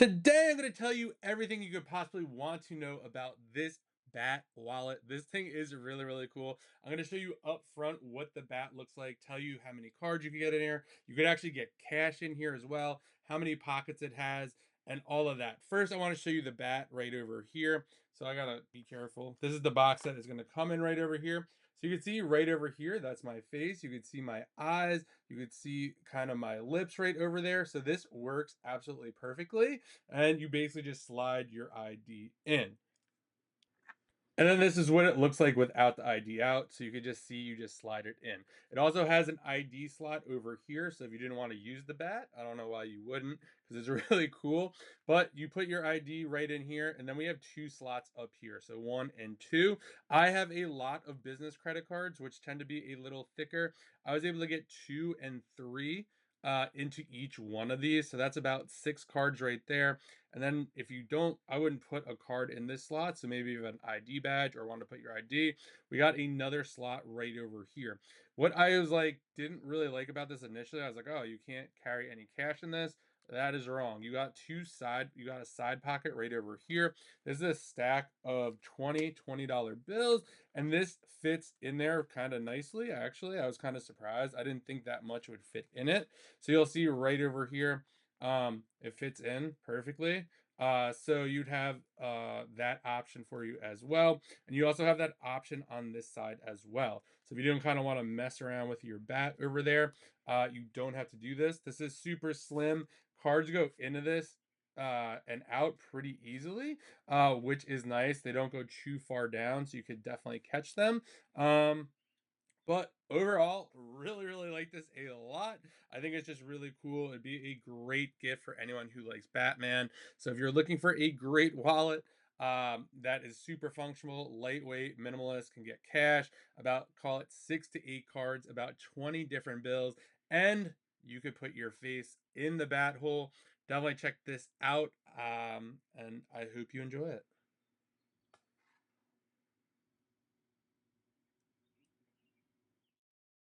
Today, I'm going to tell you everything you could possibly want to know about this bat wallet. This thing is really, really cool. I'm going to show you up front what the bat looks like, tell you how many cards you can get in here. You could actually get cash in here as well, how many pockets it has, and all of that. First, I want to show you the bat right over here. So I got to be careful. This is the box that is going to come in right over here. So you can see right over here, that's my face. You can see my eyes. You could see kind of my lips right over there. So this works absolutely perfectly. And you basically just slide your ID in. And then this is what it looks like without the ID out. So you could just see you just slide it in. It also has an ID slot over here. So if you didn't want to use the bat, I don't know why you wouldn't, because it's really cool. But you put your ID right in here, and then we have two slots up here. So 1 and 2. I have a lot of business credit cards, which tend to be a little thicker. I was able to get 2 and 3 into each one of these. So that's about 6 cards right there. And then if you don't, I wouldn't put a card in this slot. So maybe you have an ID badge or want to put your ID. We got another slot right over here. What I was like, didn't really like about this initially, I was like, oh, you can't carry any cash in this. That is wrong. You got a side pocket right over here. This is a stack of $20 bills, and this fits in there kind of nicely. Actually, I was kind of surprised. I didn't think that much would fit in it. So you'll see right over here, it fits in perfectly. So you'd have that option for you as well, and you also have that option on this side as well. So if you don't kind of want to mess around with your bat over there, you don't have to do this. This is super slim. Cards go into this and out pretty easily, which is nice. They don't go too far down, so you could definitely catch them. um but overall, really, really like this a lot. I think it's just really cool. It'd be a great gift for anyone who likes Batman. So if you're looking for a great wallet that is super functional, lightweight, minimalist, can get cash, about call it 6 to 8 cards, about 20 different bills, and you could put your face in the bat hole. Definitely check this out. And I hope you enjoy it.